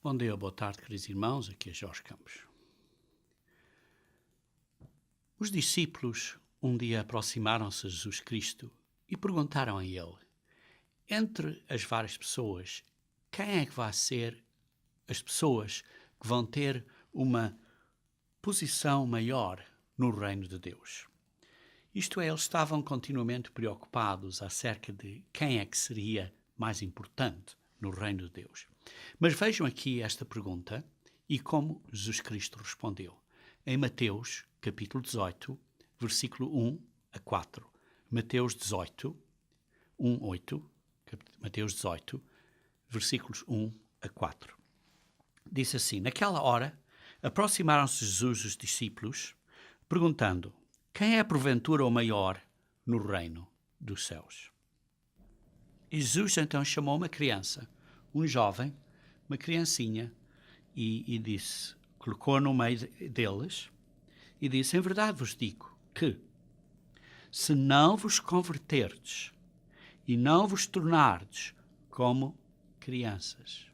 Bom dia, boa tarde, queridos irmãos, aqui é Jorge Campos. Os discípulos um dia aproximaram-se a Jesus Cristo e perguntaram a ele, entre as várias pessoas, quem é que vai ser as pessoas que vão ter uma posição maior no reino de Deus? Isto é, eles estavam continuamente preocupados acerca de quem é que seria mais importante no reino de Deus. Mas vejam aqui esta pergunta e como Jesus Cristo respondeu. Em Mateus, capítulo 18, versículo 1 a 4. Mateus 18, 1, 8. Mateus 18, versículos 1 a 4. Diz assim, naquela hora, aproximaram-se Jesus os discípulos, perguntando, quem é porventura o maior no reino dos céus? E Jesus então chamou uma criança, um jovem, uma criancinha, e disse, colocou no meio deles, e disse, em verdade vos digo que, se não vos converterdes e não vos tornardes como crianças,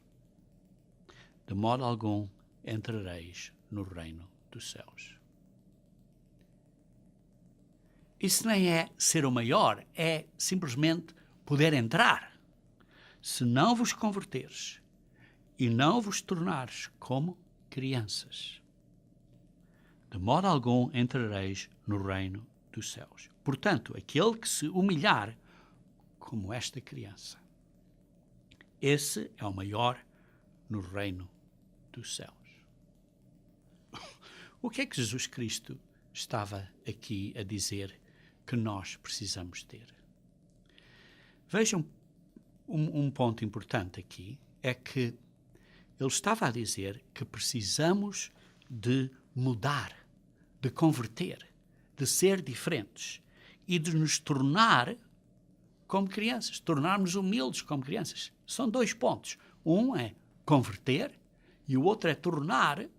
de modo algum entrareis no reino dos céus. Isso nem é ser o maior, é simplesmente poder entrar. Se não vos converteres e não vos tornares como crianças, de modo algum entrareis no reino dos céus. Portanto, aquele que se humilhar como esta criança, esse é o maior no reino dos céus. O que é que Jesus Cristo estava aqui a dizer que nós precisamos ter? Vejam, um ponto importante aqui é que ele estava a dizer que precisamos de mudar, de converter, de ser diferentes e de nos tornar como crianças, tornarmos humildes como crianças. São dois pontos. Um é converter e o outro é tornar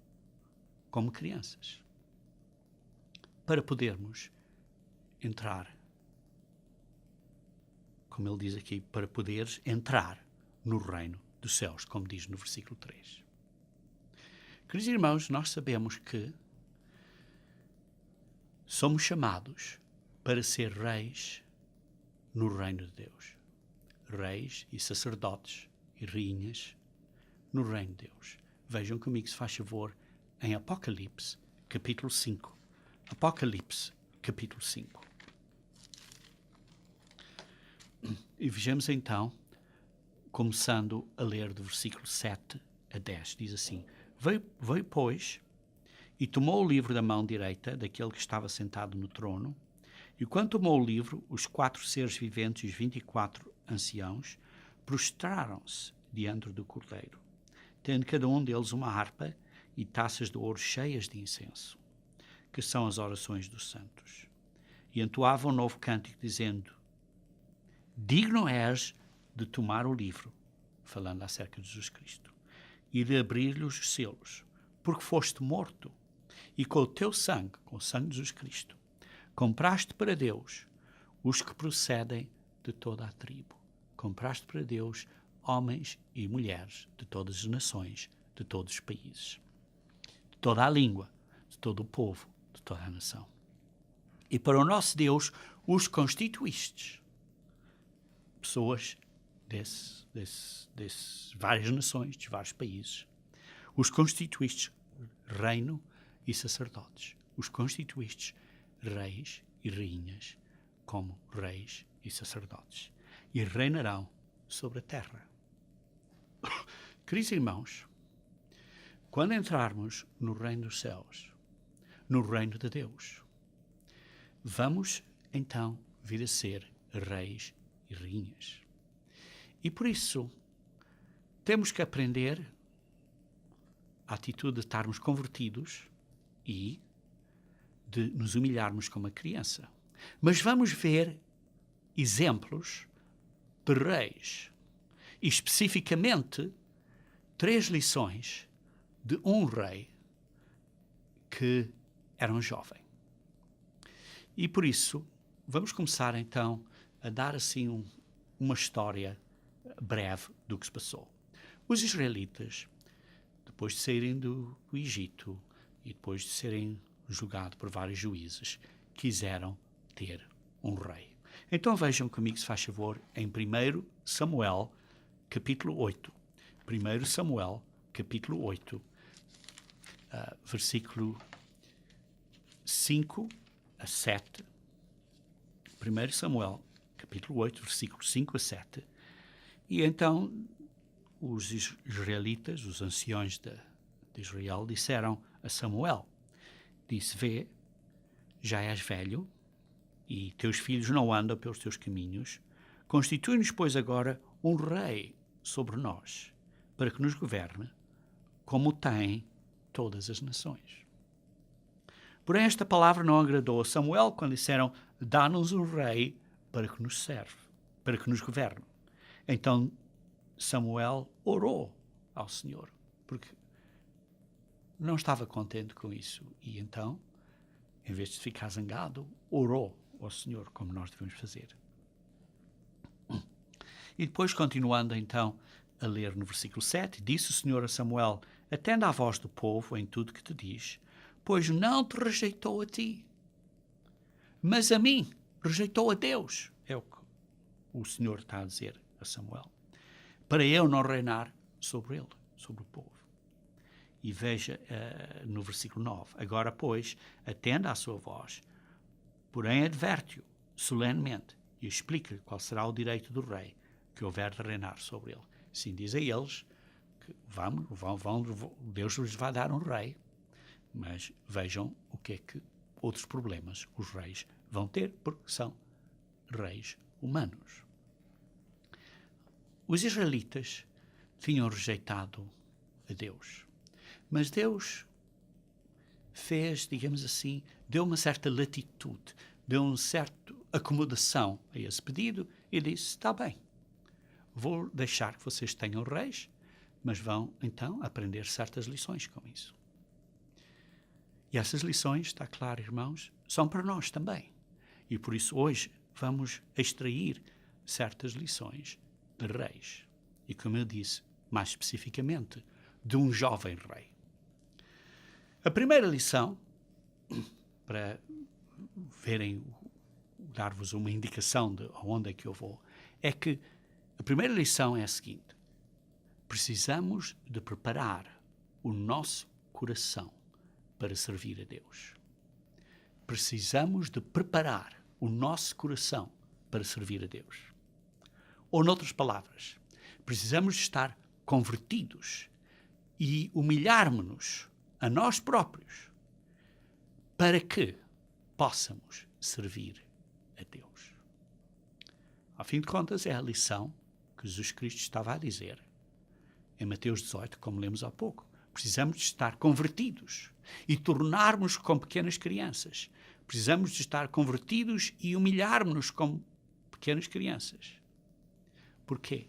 como crianças. Para podermos entrar, como ele diz aqui, para poderes entrar no reino dos céus, como diz no versículo 3. Queridos irmãos, nós sabemos que somos chamados para ser reis no reino de Deus. Reis e sacerdotes e rainhas no reino de Deus. Vejam comigo, se faz favor, em Apocalipse, capítulo 5. Apocalipse, capítulo 5. E vejamos então, começando a ler do versículo 7 a 10. Diz assim, veio, pois, e tomou o livro da mão direita daquele que estava sentado no trono, e quando tomou o livro, os 4 seres viventes e os 24 anciãos prostraram-se diante do Cordeiro, tendo cada um deles uma harpa e taças de ouro cheias de incenso, que são as orações dos santos. E entoavam um novo cântico, dizendo, digno és de tomar o livro, falando acerca de Jesus Cristo, e de abrir-lhe os selos, porque foste morto, e com o teu sangue, com o sangue de Jesus Cristo, compraste para Deus os que procedem de toda a tribo. Compraste para Deus homens e mulheres de todas as nações, de todos os países, de toda a língua, de todo o povo, de toda a nação. E para o nosso Deus os constituístes, pessoas dessas várias nações, de vários países, os constituístes reino e sacerdotes, os constituístes reis e rainhas como reis e sacerdotes, e reinarão sobre a terra. Queridos irmãos, quando entrarmos no reino dos céus, no reino de Deus, vamos então vir a ser reis e rainhas. E por isso, temos que aprender a atitude de estarmos convertidos e de nos humilharmos como a criança. Mas vamos ver exemplos de reis, e especificamente 3 lições de um rei que era um jovem. E por isso, vamos começar então a dar assim uma história breve do que se passou. Os israelitas depois de saírem do Egito e depois de serem julgados por vários juízes, quiseram ter um rei. Então vejam comigo, se faz favor, em 1 Samuel, capítulo 8. 1 Samuel, capítulo 8, versículo 5 a 7. 1 Samuel, capítulo 8, versículos 5 a 7. E então os israelitas, os anciões de Israel, disseram a Samuel, disse, vê, já és velho e teus filhos não andam pelos teus caminhos, constitui-nos, pois, agora um rei sobre nós, para que nos governe, como tem todas as nações. Porém, esta palavra não agradou a Samuel quando disseram, dá-nos um rei para que nos serve, para que nos governe. Então Samuel orou ao Senhor, porque não estava contente com isso. E então, em vez de ficar zangado, orou ao Senhor, como nós devemos fazer. E depois, continuando então a ler no versículo 7, disse o Senhor a Samuel, atende à voz do povo em tudo que te diz, pois não te rejeitou a ti, mas a mim rejeitou a Deus. É o que o Senhor está a dizer a Samuel. Para eu não reinar sobre ele, sobre o povo. E veja no versículo 9. Agora, pois, atenda à sua voz, porém adverte-o solenemente e explica-lhe qual será o direito do rei que houver de reinar sobre ele. Sim, diz a eles que Deus lhes vai dar um rei, mas vejam o que é que outros problemas os reis vão ter, porque são reis humanos. Os israelitas tinham rejeitado a Deus, mas Deus fez, digamos assim, deu uma certa latitude, deu uma certa acomodação a esse pedido e disse, está bem, vou deixar que vocês tenham reis, mas vão então aprender certas lições com isso. E essas lições, está claro, irmãos, são para nós também. E por isso hoje vamos extrair certas lições de reis. E como eu disse, mais especificamente, de um jovem rei. A primeira lição, para verem, dar-vos uma indicação de onde é que eu vou, é que a primeira lição é a seguinte: precisamos de preparar o nosso coração para servir a Deus. Precisamos de preparar o nosso coração para servir a Deus. Ou, noutras palavras, precisamos estar convertidos e humilharmos-nos a nós próprios para que possamos servir a Deus. Ao fim de contas, é a lição que Jesus Cristo estava a dizer em Mateus 18, como lemos há pouco. Precisamos de estar convertidos e tornarmos como pequenas crianças. Precisamos de estar convertidos e humilharmos-nos como pequenas crianças. Porquê?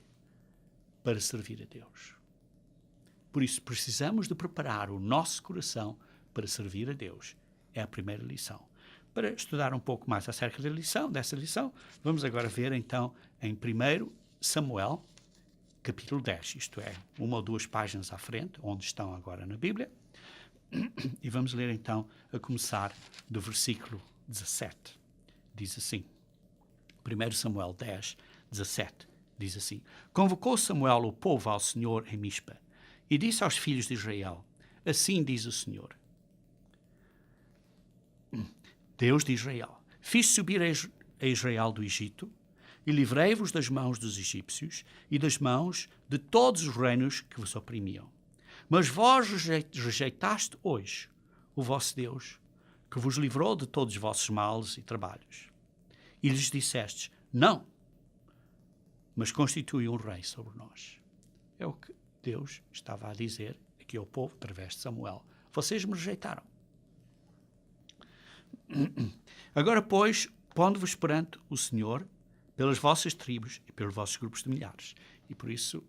Para servir a Deus. Por isso, precisamos de preparar o nosso coração para servir a Deus. É a primeira lição. Para estudar um pouco mais acerca dessa lição, vamos agora ver então em 1 Samuel, capítulo 10, isto é, uma ou duas páginas à frente, onde estão agora na Bíblia, e vamos ler então, a começar do versículo 17. Diz assim, 1 Samuel 10, 17, diz assim, convocou Samuel o povo ao Senhor em Mispa, e disse aos filhos de Israel, assim diz o Senhor, Deus de Israel, fiz subir a Israel do Egito, e livrei-vos das mãos dos egípcios e das mãos de todos os reinos que vos oprimiam. Mas vós rejeitaste hoje o vosso Deus, que vos livrou de todos os vossos males e trabalhos. E lhes dissestes, não, mas constitui um rei sobre nós. É o que Deus estava a dizer aqui ao povo, através de Samuel. Vocês me rejeitaram. Agora, pois, pondo-vos perante o Senhor, pelas vossas tribos e pelos vossos grupos de milhares. E por isso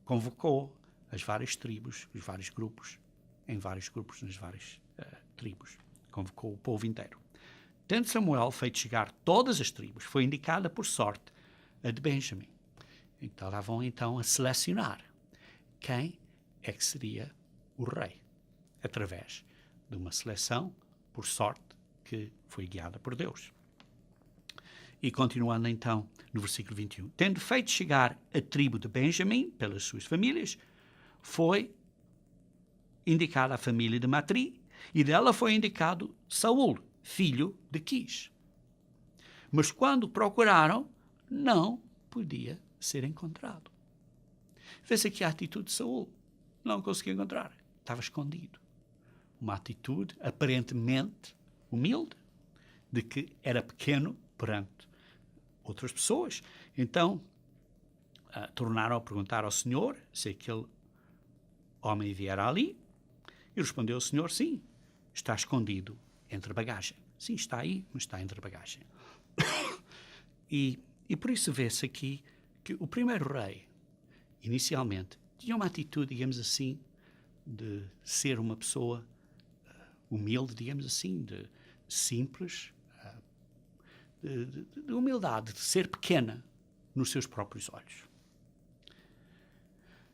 convocou as várias tribos, os vários grupos, em vários grupos, nas várias tribos. Convocou o povo inteiro. Tendo Samuel feito chegar todas as tribos, foi indicada por sorte a de Benjamim. Então lá vão então a selecionar quem é que seria o rei, através de uma seleção, por sorte, que foi guiada por Deus. E continuando então no versículo 21. Tendo feito chegar a tribo de Benjamim, pelas suas famílias, foi indicada a família de Matri, e dela foi indicado Saul, filho de Quis. Mas quando procuraram, não podia ser encontrado. Vê-se aqui a atitude de Saul. Não conseguia encontrar. Estava escondido. Uma atitude aparentemente humilde, de que era pequeno perante outras pessoas. Então, tornaram a perguntar ao Senhor se aquele homem viera ali. E respondeu o Senhor, sim, está escondido entre a bagagem. Sim, está aí, mas está entre a bagagem. E por isso vê-se aqui que o primeiro rei, inicialmente, tinha uma atitude, digamos assim, de ser uma pessoa humilde, digamos assim, de simples, de humildade, de ser pequena nos seus próprios olhos.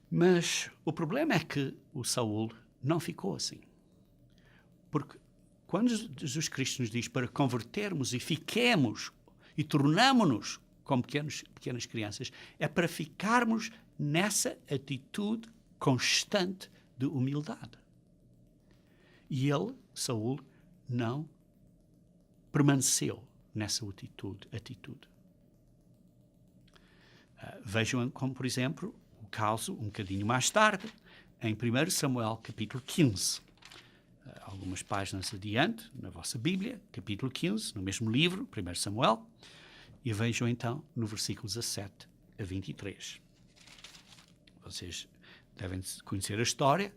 Mas o problema é que o Saul não ficou assim. Porque quando Jesus Cristo nos diz para convertermos e fiquemos e tornamo-nos como pequenas crianças, é para ficarmos nessa atitude constante de humildade. E ele, Saul, não permaneceu nessa atitude. Vejam como, por exemplo, o caso, um bocadinho mais tarde, em 1 Samuel, capítulo 15. Algumas páginas adiante, na vossa Bíblia, capítulo 15, no mesmo livro, 1 Samuel, e vejam então no versículo 17 a 23. Vocês devem conhecer a história,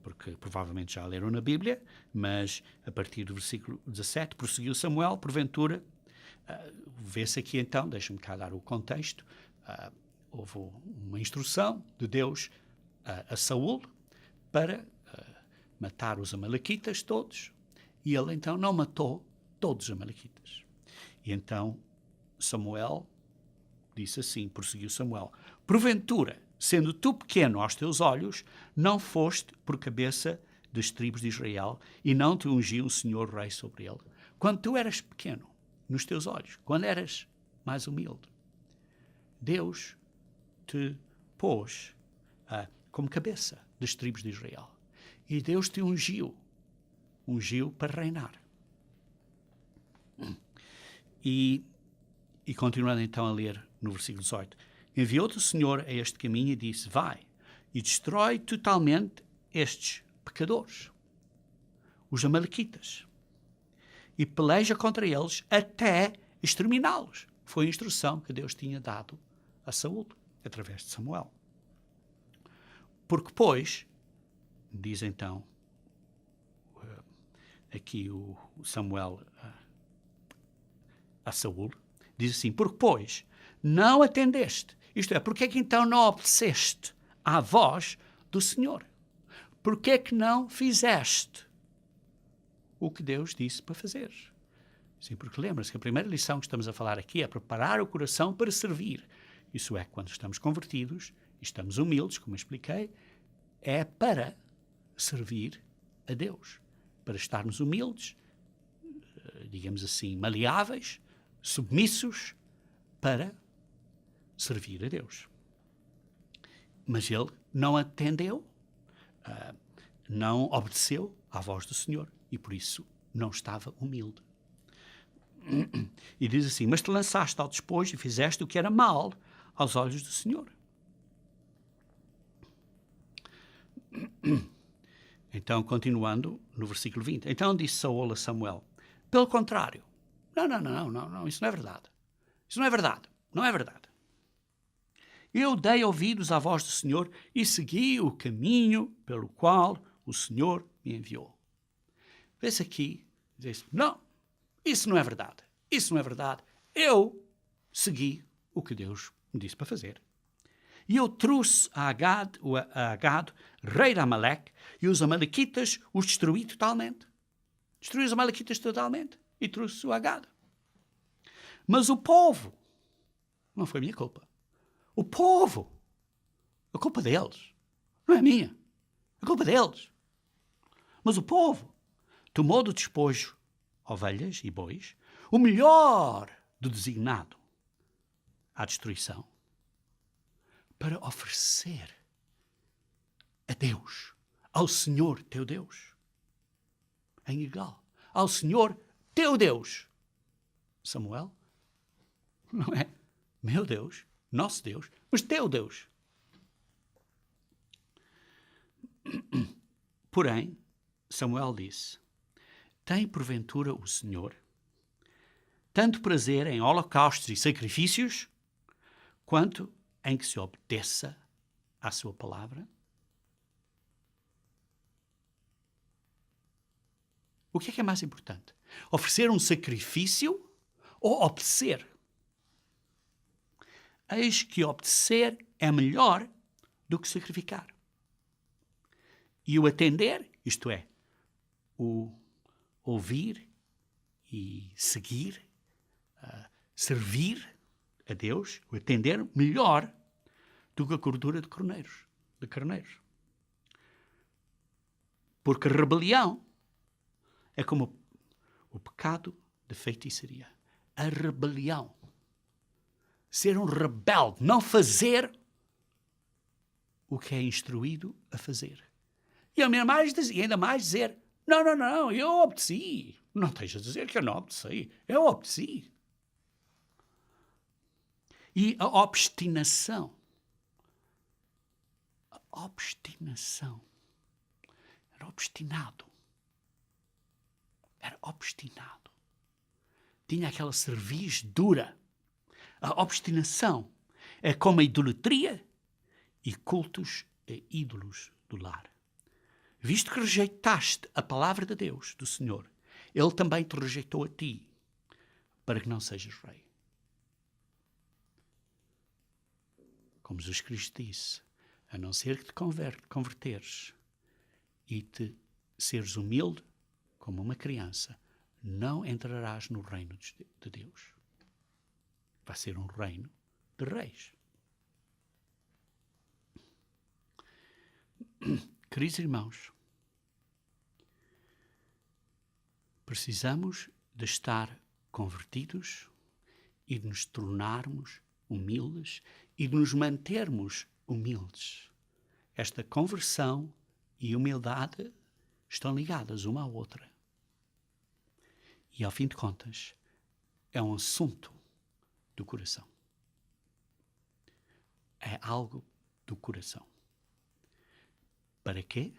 porque provavelmente já leram na Bíblia, mas a partir do versículo 17, prosseguiu Samuel, porventura, vê-se aqui então, deixa-me cá dar o contexto, houve uma instrução de Deus a Saul para matar os amalequitas todos, e ele então não matou todos os amalequitas. E então Samuel disse assim, prosseguiu Samuel, porventura, sendo tu pequeno aos teus olhos, não foste por cabeça das tribos de Israel, e não te ungiu o Senhor rei sobre ele. Quando tu eras pequeno nos teus olhos, quando eras mais humilde, Deus te pôs como cabeça das tribos de Israel. E Deus te ungiu para reinar. E continuando então a ler no versículo 18, enviou-te o Senhor a este caminho e disse, vai e destrói totalmente estes pecadores, os amalequitas, e peleja contra eles até exterminá-los. Foi a instrução que Deus tinha dado a Saul, através de Samuel. Porque, pois, diz então aqui o Samuel a Saul, diz assim, porque, pois, não atendeste, isto é, porque é que então não obedeceste à voz do Senhor? Porque é que não fizeste o que Deus disse para fazer? Sim, porque lembra-se que a primeira lição que estamos a falar aqui é preparar o coração para servir. Isso é, quando estamos convertidos e estamos humildes, como eu expliquei, é para servir a Deus, para estarmos humildes, digamos assim, maleáveis, submissos, para servir a Deus. Mas ele não atendeu, não obedeceu à voz do Senhor e por isso não estava humilde. E diz assim, mas te lançaste ao despojo e fizeste o que era mal aos olhos do Senhor. Então, continuando no versículo 20. Então disse Saul a Samuel, pelo contrário, não, isso não é verdade. Isso não é verdade, não é verdade. Eu dei ouvidos à voz do Senhor e segui o caminho pelo qual o Senhor me enviou. Vê-se aqui, diz, não, isso não é verdade, isso não é verdade. Eu segui o que Deus me disse para fazer. E eu trouxe a Agado, rei de Amaleque, e os amalequitas os destruí totalmente. Destruí os amalequitas totalmente e trouxe o Agado. Mas o povo, não foi minha culpa. O povo, a culpa deles, não é minha. A culpa deles. Mas o povo tomou do despojo ovelhas e bois, o melhor do designado à destruição, para oferecer a Deus, ao Senhor teu Deus, em Gilgal, ao Senhor teu Deus. Samuel, não é meu Deus, nosso Deus, mas teu Deus. Porém, Samuel disse: tem porventura o Senhor tanto prazer em holocaustos e sacrifícios, quanto em que se obedeça à sua palavra? O que é mais importante? Oferecer um sacrifício ou obedecer? Eis que obedecer é melhor do que sacrificar. E o atender, isto é, o ouvir e seguir, servir a Deus, o atender, melhor do que a gordura de carneiros. Porque a rebelião é como o pecado de feitiçaria. A rebelião. Ser um rebelde, não fazer o que é instruído a fazer. E ainda mais dizer, não, eu obedeci. Não estejas a dizer que eu não obedeci. Eu obedeci. E a obstinação. A obstinação. Era obstinado. Era obstinado. Tinha aquela cerviz dura. A obstinação é como a idolatria e cultos a ídolos do lar. Visto que rejeitaste a palavra de Deus, do Senhor, Ele também te rejeitou a ti, para que não sejas rei. Como Jesus Cristo disse, a não ser que te converteres e te seres humilde como uma criança, não entrarás no reino de Deus. Vai ser um reino de reis. Queridos irmãos, precisamos de estar convertidos e de nos tornarmos humildes e de nos mantermos humildes. Esta conversão e humildade estão ligadas uma à outra. E, ao fim de contas, é um assunto do coração. É algo do coração. Para quê?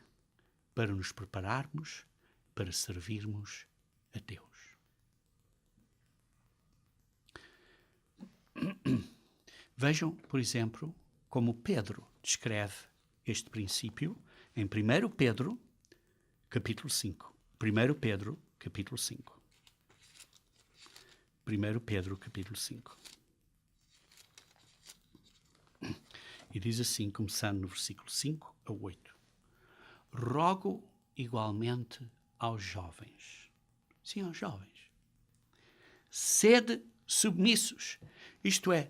Para nos prepararmos para servirmos a Deus. Vejam, por exemplo, como Pedro descreve este princípio em 1 Pedro, capítulo 5. 1 Pedro, capítulo 5. 1 Pedro, capítulo 5. E diz assim, começando no versículo 5 a 8. Rogo igualmente aos jovens. Sim, aos jovens. Sede submissos. Isto é,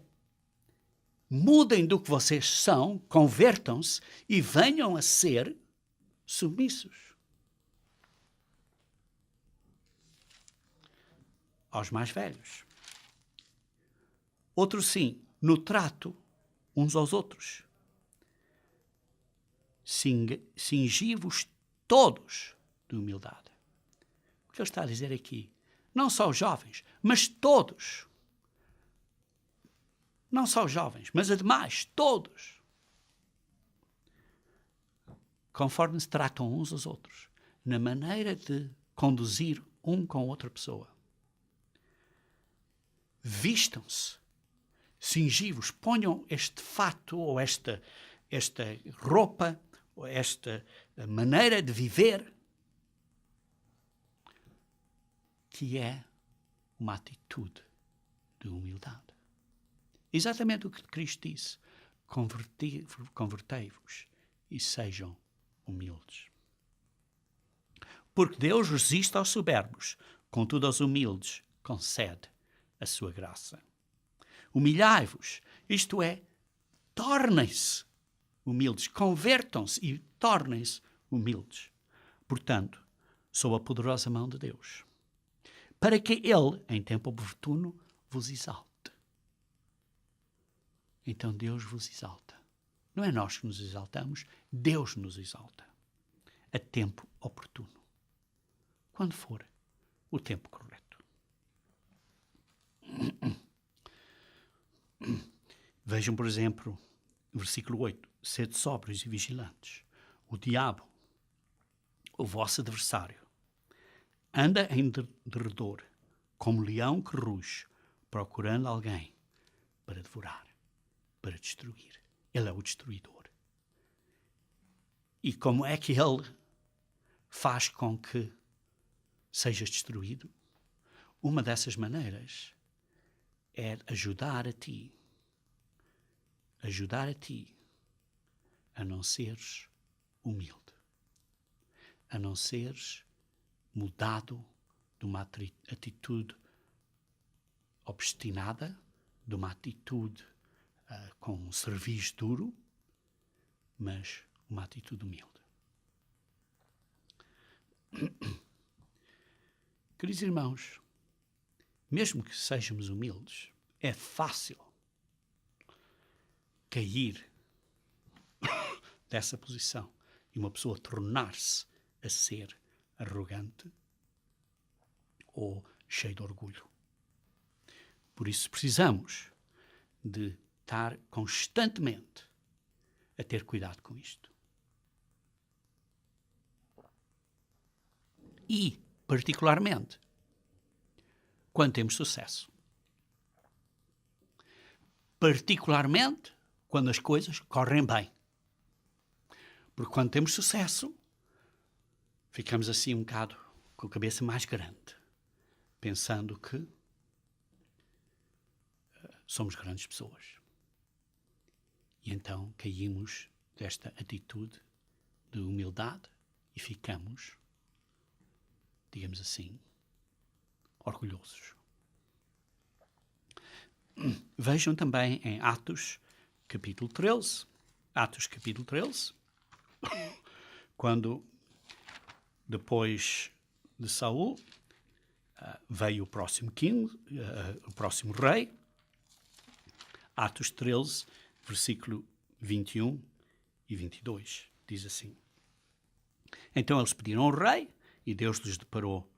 mudem do que vocês são, convertam-se e venham a ser submissos. Aos mais velhos. Outro sim, no trato uns aos outros. Cingi-vos todos de humildade. O que ele está a dizer aqui? Não só os jovens, mas todos. Não só os jovens, mas ademais, todos. Conforme se tratam uns aos outros, na maneira de conduzir um com outra pessoa. Vistam-se, cingi-vos, ponham este fato ou esta roupa, ou esta maneira de viver, que é uma atitude de humildade. Exatamente o que Cristo disse. Convertei-vos e sejam humildes. Porque Deus resiste aos soberbos, contudo aos humildes concede a sua graça. Humilhai-vos, isto é, tornem-se humildes, convertam-se e tornem-se humildes. Portanto, sob a poderosa mão de Deus, para que Ele, em tempo oportuno, vos exalte. Então Deus vos exalta. Não é nós que nos exaltamos, Deus nos exalta. A tempo oportuno. Quando for o tempo correto. Vejam, por exemplo, o versículo 8. Sede sóbrios e vigilantes. O diabo, o vosso adversário, anda em derredor, como leão que ruge, procurando alguém para devorar, para destruir. Ele é o destruidor. E como é que ele faz com que sejas destruído? Uma dessas maneiras é ajudar a ti a não seres humilde, a não seres mudado de uma atitude obstinada, de uma atitude com um serviço duro, mas uma atitude humilde. Queridos irmãos, mesmo que sejamos humildes, é fácil cair dessa posição e uma pessoa tornar-se a ser arrogante ou cheio de orgulho. Por isso precisamos de estar constantemente a ter cuidado com isto. E, particularmente, quando temos sucesso. Particularmente quando as coisas correm bem. Porque quando temos sucesso, ficamos assim um bocado com a cabeça mais grande, pensando que somos grandes pessoas. E então caímos desta atitude de humildade e ficamos, digamos assim, orgulhosos. Vejam também em Atos, capítulo 13. Atos, capítulo 13. Quando, depois de Saul, veio o próximo o próximo rei. Atos 13, versículo 21 e 22. Diz assim. Então eles pediram ao rei, e Deus lhes deparou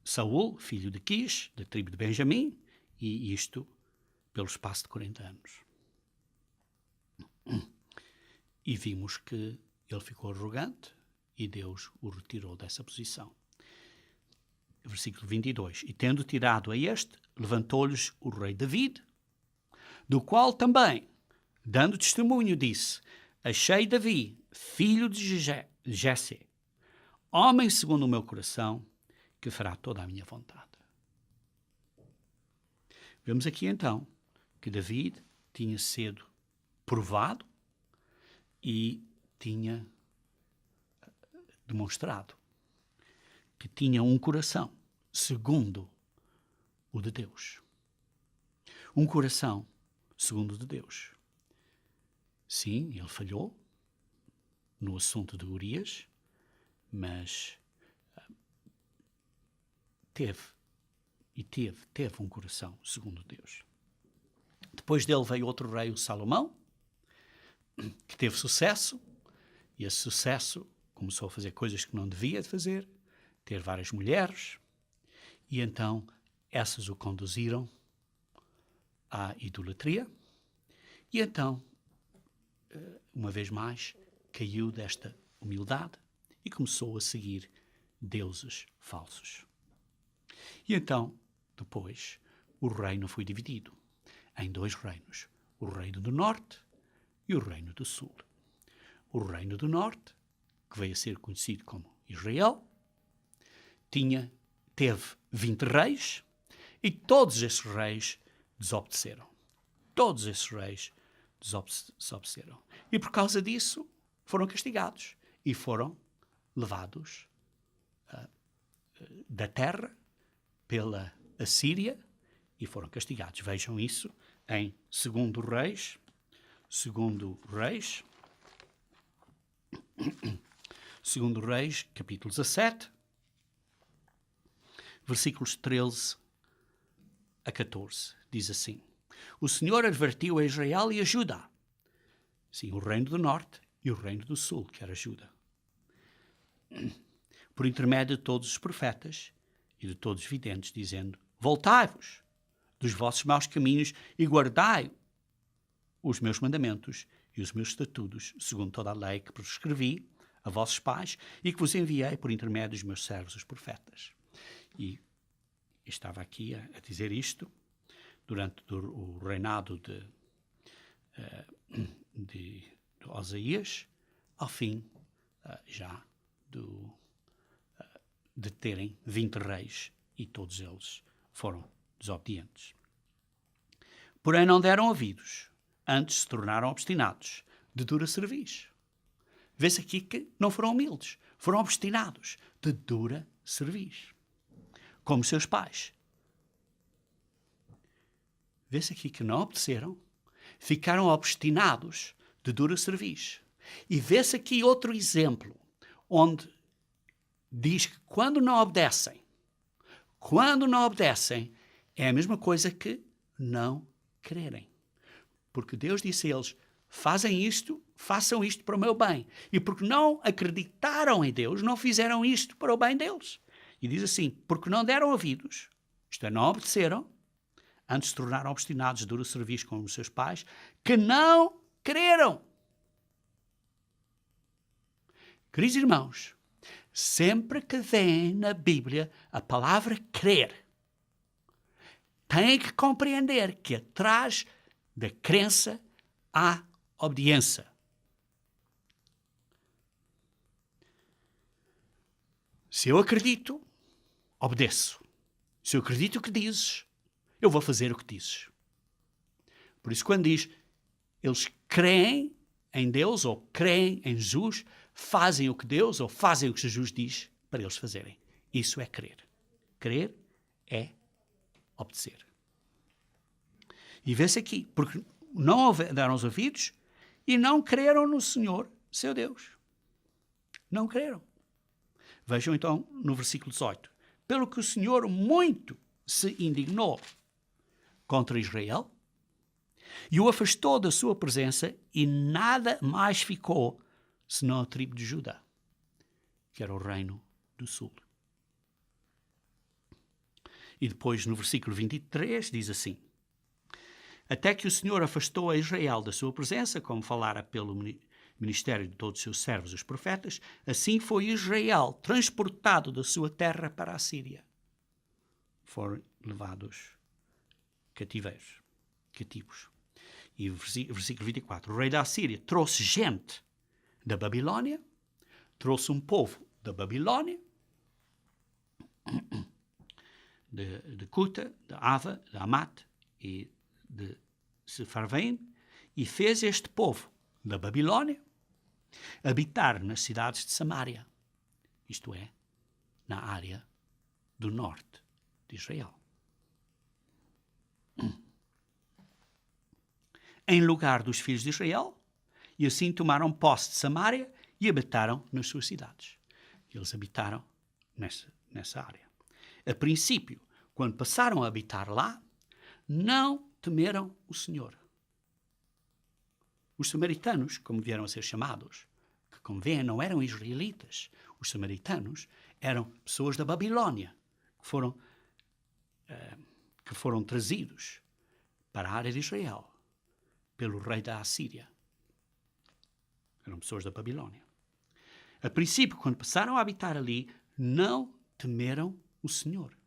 Saul, filho de Quis, da tribo de Benjamim, e isto pelo espaço de 40 anos. E vimos que ele ficou arrogante e Deus o retirou dessa posição. Versículo 22. E tendo tirado a este, levantou-lhes o rei David, do qual também, dando testemunho, disse: achei Davi, filho de Jessé, homem segundo o meu coração, que fará toda a minha vontade. Vemos aqui então que David tinha sido provado e tinha demonstrado que tinha um coração segundo o de Deus. Um coração segundo o de Deus. Sim, ele falhou no assunto de Urias, mas teve um coração segundo Deus. Depois dele veio outro rei, o Salomão, que teve sucesso, e esse sucesso começou a fazer coisas que não devia fazer, ter várias mulheres, e então essas o conduziram à idolatria, e então, uma vez mais, caiu desta humildade e começou a seguir deuses falsos. E então, depois, o reino foi dividido em dois reinos, o reino do norte e o reino do sul. O reino do norte, que veio a ser conhecido como Israel, teve 20 reis e todos esses reis desobedeceram. Todos esses reis desobedeceram. E por causa disso foram castigados e foram levados da terra pela Assíria e foram castigados. Vejam isso em 2 Reis, 2 Reis, capítulo 17, versículos 13 a 14. Diz assim: O Senhor advertiu a Israel e a Judá. Sim, o reino do norte e o reino do sul, que era Judá. Por intermédio de todos os profetas e de todos os videntes, dizendo: Voltai-vos dos vossos maus caminhos e guardai os meus mandamentos e os meus estatutos, segundo toda a lei que prescrevi a vossos pais e que vos enviei por intermédio dos meus servos, os profetas. E estava aqui a dizer isto durante o reinado de Osaías, ao fim já de terem 20 reis, e todos eles foram desobedientes. Porém não deram ouvidos, antes se tornaram obstinados, de dura cerviz. Vê-se aqui que não foram humildes, foram obstinados, de dura cerviz, como seus pais. Vê-se aqui que não obedeceram, ficaram obstinados, de dura cerviz. E vê-se aqui outro exemplo, onde diz que quando não obedecem, é a mesma coisa que não crerem. Porque Deus disse a eles: façam isto para o meu bem. E porque não acreditaram em Deus, não fizeram isto para o bem deles. E diz assim: porque não deram ouvidos, isto é, não obedeceram, antes se tornaram obstinados, de duro serviço como os seus pais, que não creram. Queridos irmãos, sempre que vem na Bíblia a palavra crer, tem que compreender que atrás da crença há obediência. Se eu acredito, obedeço. Se eu acredito o que dizes, eu vou fazer o que dizes. Por isso, quando diz eles creem em Deus ou creem em Jesus, fazem o que Deus ou fazem o que Jesus diz para eles fazerem. Isso é crer. Crer é obedecer. E vê-se aqui, porque não deram os ouvidos e não creram no Senhor, seu Deus. Não creram. Vejam então no versículo 18. Pelo que o Senhor muito se indignou contra Israel e o afastou da sua presença, e nada mais ficou senão a tribo de Judá, que era o reino do sul. E depois no versículo 23 diz assim: até que o Senhor afastou a Israel da sua presença, como falara pelo ministério de todos os seus servos, os profetas, assim foi Israel transportado da sua terra para a Síria. Foram levados cativos. E versículo 24, o rei da Síria trouxe gente da Babilônia, trouxe um povo da Babilônia, de Cuta, de Ava, de Amat e de Sepharvaim, e fez este povo da Babilônia habitar nas cidades de Samaria, isto é, na área do norte de Israel. Em lugar dos filhos de Israel, e assim tomaram posse de Samaria e habitaram nas suas cidades. Eles habitaram nessa área. A princípio, quando passaram a habitar lá, não temeram o Senhor. Os samaritanos, como vieram a ser chamados, que como veem não eram israelitas, os samaritanos eram pessoas da Babilônia, que foram trazidos para a área de Israel pelo rei da Assíria. Eram pessoas da Babilônia. A princípio, quando passaram a habitar ali, não temeram o Senhor.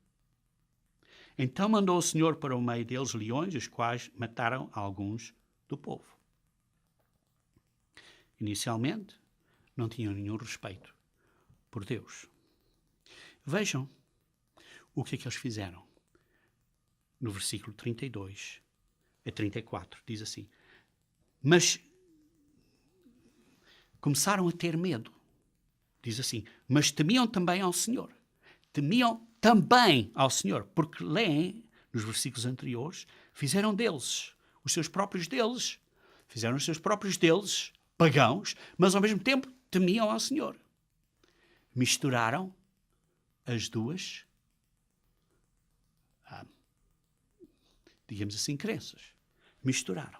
Então mandou o Senhor para o meio deles leões, os quais mataram alguns do povo. Inicialmente, não tinham nenhum respeito por Deus. Vejam o que é que eles fizeram. No versículo 32 a 34, diz assim: mas começaram a ter medo. Diz assim: mas temiam também ao Senhor. Temiam também ao Senhor, porque leem nos versículos anteriores, fizeram deles, os seus próprios deuses, fizeram os seus próprios deuses pagãos, mas ao mesmo tempo temiam ao Senhor. Misturaram as duas digamos assim, crenças. Misturaram.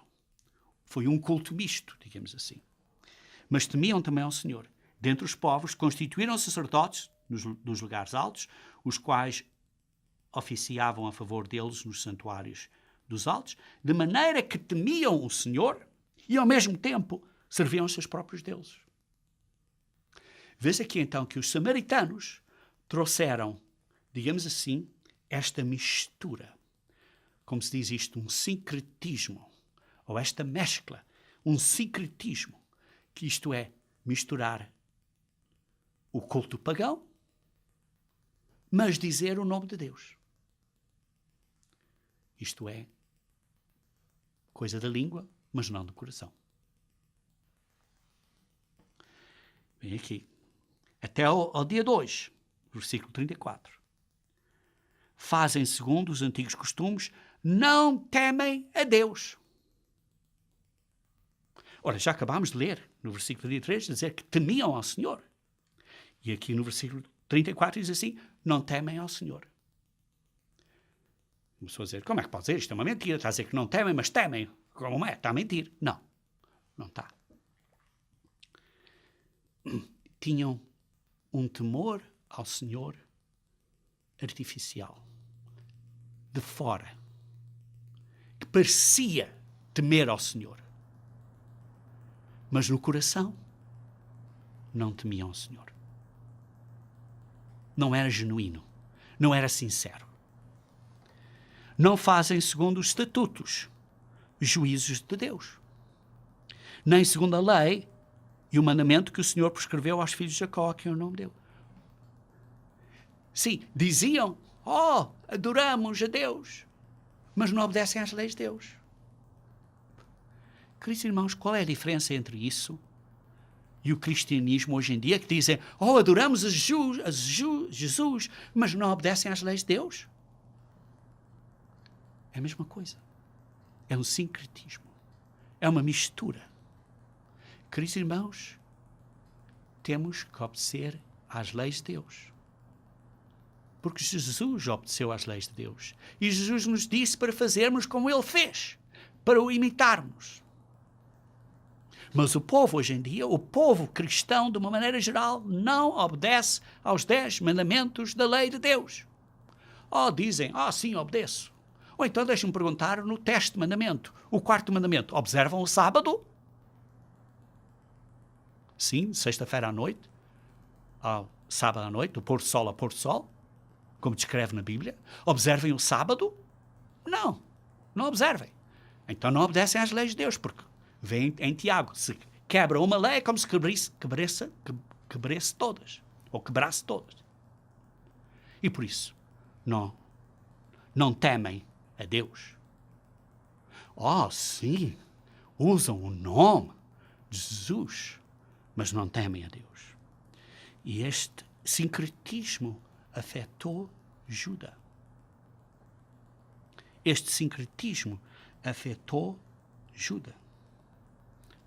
Foi um culto misto, digamos assim. Mas temiam também ao Senhor. Dentre os povos, constituíram sacerdotes dos lugares altos, os quais oficiavam a favor deles nos santuários dos altos, de maneira que temiam o Senhor e, ao mesmo tempo, serviam os seus próprios deuses. Vês aqui, então, que os samaritanos trouxeram, digamos assim, esta mistura. Como se diz isto? Um sincretismo. Ou esta mescla. Um sincretismo. Que isto é, misturar o culto pagão, mas dizer o nome de Deus. Isto é, coisa da língua, mas não do coração. Vem aqui. Até ao dia 2, versículo 34. Fazem segundo os antigos costumes, não temem a Deus. Ora, já acabámos de ler no versículo 33, dizer que temiam ao Senhor. E aqui no versículo 34 diz assim, não temem ao Senhor. Começou a dizer, como é que pode dizer? Isto é uma mentira. Está a dizer que não temem, mas temem. Como é? Está a mentir. Não, não está. Tinham um temor ao Senhor artificial, de fora, que parecia temer ao Senhor. Mas no coração não temiam ao Senhor. Não era genuíno, não era sincero. Não fazem segundo os estatutos, juízos de Deus, nem segundo a lei e o mandamento que o Senhor prescreveu aos filhos de Jacó, que é o nome dele. Sim, diziam, adoramos a Deus, mas não obedecem às leis de Deus. Queridos irmãos, qual é a diferença entre isso e o cristianismo hoje em dia, que dizem, adoramos a Jesus, mas não obedecem às leis de Deus? É a mesma coisa. É um sincretismo. É uma mistura. Queridos irmãos, temos que obedecer às leis de Deus. Porque Jesus obedeceu às leis de Deus. E Jesus nos disse para fazermos como Ele fez, para o imitarmos. Mas o povo hoje em dia, o povo cristão, de uma maneira geral, não obedece aos 10 mandamentos da lei de Deus. Dizem, sim, obedeço. Ou então deixem-me perguntar no 10º mandamento, o 4º mandamento, observam o sábado? Sim, sexta-feira à noite, ao sábado à noite, do pôr-do-sol ao pôr-do-sol, como descreve na Bíblia. Observem o sábado? Não, não observem. Então não obedecem às leis de Deus, porque vem em Tiago, se quebra uma lei é como se quebrasse todas, ou quebrasse todas. E por isso, não temem a Deus. Sim, usam o nome de Jesus, mas não temem a Deus. E este sincretismo afetou Judá. Este sincretismo afetou Judá.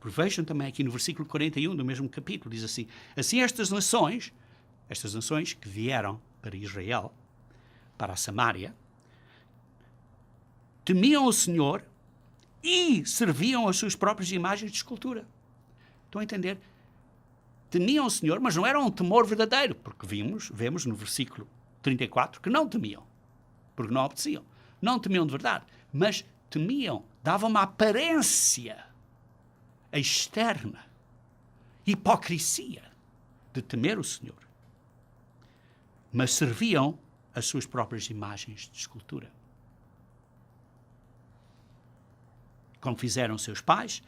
Vejam também aqui no versículo 41 do mesmo capítulo, diz assim, assim estas nações que vieram para Israel, para a Samária, temiam o Senhor e serviam as suas próprias imagens de escultura. Estão a entender? Temiam o Senhor, mas não era um temor verdadeiro, porque vemos no versículo 34 que não temiam, porque não obedeciam. Não temiam de verdade, mas temiam, davam uma aparência externa, hipocrisia de temer o Senhor. Mas serviam as suas próprias imagens de escultura. Como fizeram seus pais,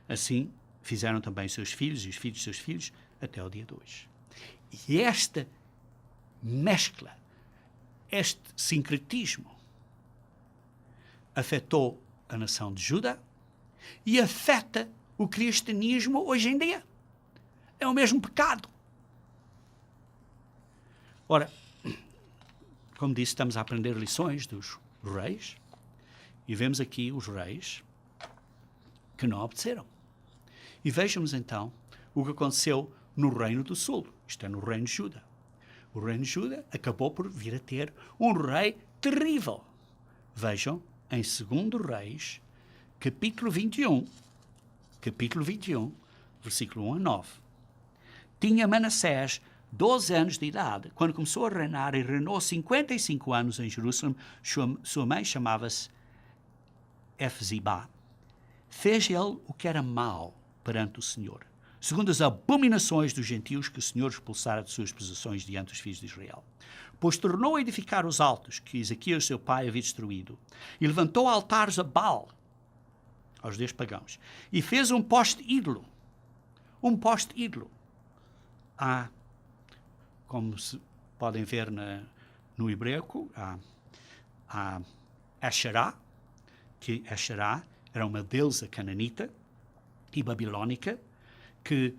assim fizeram também seus filhos e os filhos de seus filhos até o dia 2. E esta mescla, este sincretismo, afetou a nação de Judá e afeta o cristianismo hoje em dia. É o mesmo pecado. Ora, como disse, estamos a aprender lições dos reis e vemos aqui os reis que não obedeceram. E vejamos então o que aconteceu no Reino do Sul, isto é, no Reino de Judá. O Reino de Judá acabou por vir a ter um rei terrível. Vejam em 2 Reis, capítulo 21, versículo 1 a 9. Tinha Manassés 12 anos de idade quando começou a reinar e reinou 55 anos em Jerusalém. Sua mãe chamava-se Efzibá. Fez ele o que era mau perante o Senhor, segundo as abominações dos gentios que o Senhor expulsara de suas possessões diante dos filhos de Israel. Pois tornou a edificar os altos que Ezequias, seu pai, havia destruído, e levantou altares a Baal, aos deuses pagãos, e fez um poste ídolo. Como se podem ver no hebraico, há Asherá, que Asherá era uma deusa cananita e babilônica que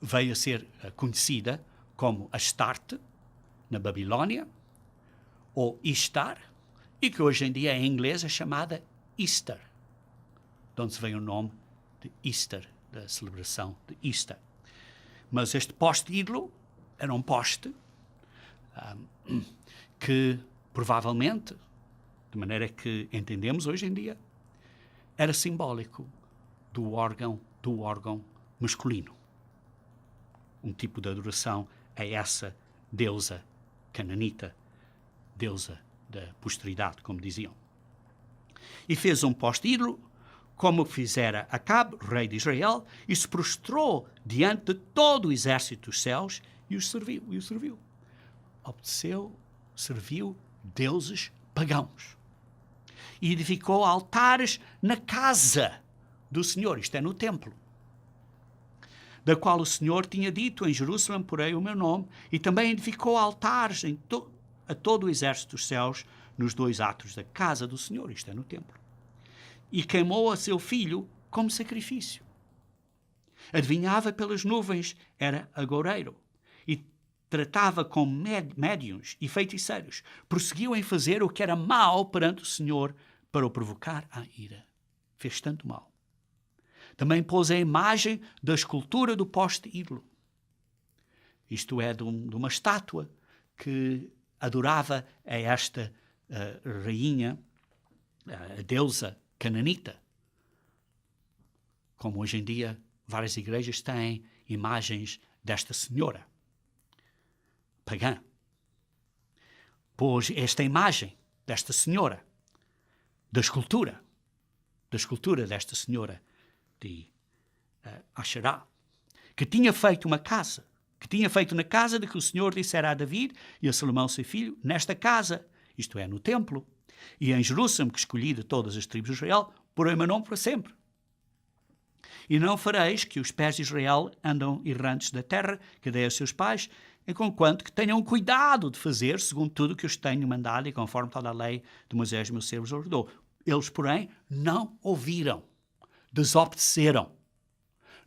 veio a ser conhecida como Astarte, na Babilônia, ou Ishtar, e que hoje em dia em inglês é chamada Easter, de onde se vem o nome de Easter, da celebração de Easter. Mas este poste ídolo era um poste que provavelmente, de maneira que entendemos hoje em dia, era simbólico do órgão masculino. Um tipo de adoração a essa deusa cananita, deusa da posteridade, como diziam. E fez um poste ídolo, como fizera Acabe, rei de Israel, e se prostrou diante de todo o exército dos céus e o serviu. Obedeceu, serviu deuses pagãos. E edificou altares na casa do Senhor, isto é, no templo, da qual o Senhor tinha dito: em Jerusalém porei o meu nome, e também edificou altares a todo o exército dos céus nos 2 atos da casa do Senhor, isto é, no templo. E queimou a seu filho como sacrifício. Adivinhava pelas nuvens, era agoureiro, e tratava com médiuns e feiticeiros. Prosseguiu em fazer o que era mau perante o Senhor, para o provocar à ira. Fez tanto mal. Também pôs a imagem da escultura do poste ídolo. Isto é, de uma estátua que adorava a esta rainha, a deusa cananita. Como hoje em dia várias igrejas têm imagens desta senhora pagã. Pôs esta imagem desta senhora, da escultura desta senhora de Asherá, que tinha feito na casa de que o Senhor dissera a David e a Salomão seu filho: nesta casa, isto é, no templo, e em Jerusalém, que escolhi de todas as tribos de Israel, porei o meu nome para sempre. E não fareis que os pés de Israel andam errantes da terra que dei aos seus pais, enquanto que tenham cuidado de fazer segundo tudo que os tenho mandado e conforme toda a lei de Moisés, meu servo, os ordenou. Eles, porém, não ouviram, desobedeceram,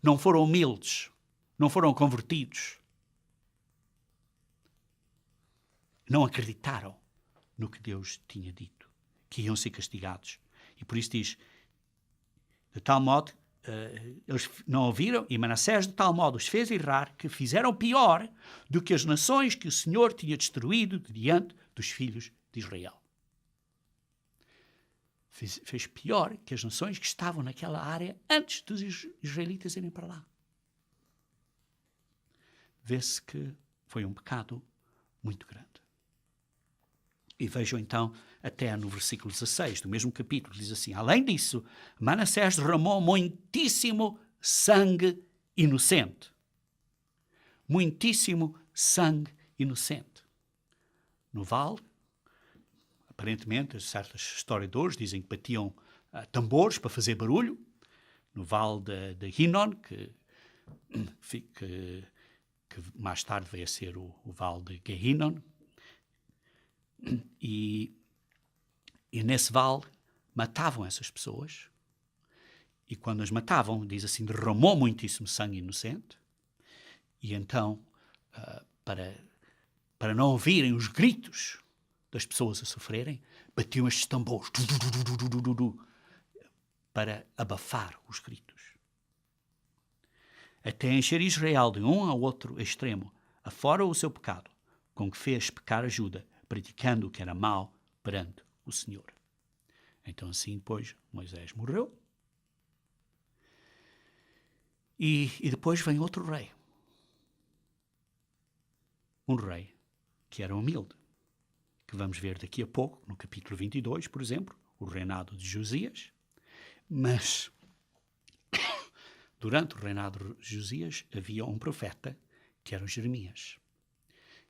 não foram humildes, não foram convertidos, não acreditaram no que Deus tinha dito, que iam ser castigados. E por isso diz, de tal modo, eles não ouviram, e Manassés de tal modo os fez errar, que fizeram pior do que as nações que o Senhor tinha destruído diante dos filhos de Israel. Fez pior que as nações que estavam naquela área antes dos israelitas irem para lá. Vê-se que foi um pecado muito grande. E vejam então, até no versículo 16 do mesmo capítulo, diz assim: além disso, Manassés derramou muitíssimo sangue inocente. Muitíssimo sangue inocente. No vale, aparentemente, certos historiadores dizem que batiam tambores para fazer barulho, no vale de Hinnom, que mais tarde veio a ser o vale de Gehinnom. E nesse vale matavam essas pessoas, e quando as matavam, diz assim, derramou muitíssimo sangue inocente, e então, para não ouvirem os gritos das pessoas a sofrerem, batiam estes tambores para abafar os gritos. Até encher Israel de um ao outro extremo, afora o seu pecado, com que fez pecar a Judá, praticando o que era mau perante o Senhor. Então assim depois Moisés morreu. E depois vem outro rei. Um rei que era humilde. Que vamos ver daqui a pouco, no capítulo 22, por exemplo, o reinado de Josias. Mas durante o reinado de Josias havia um profeta que era o Jeremias.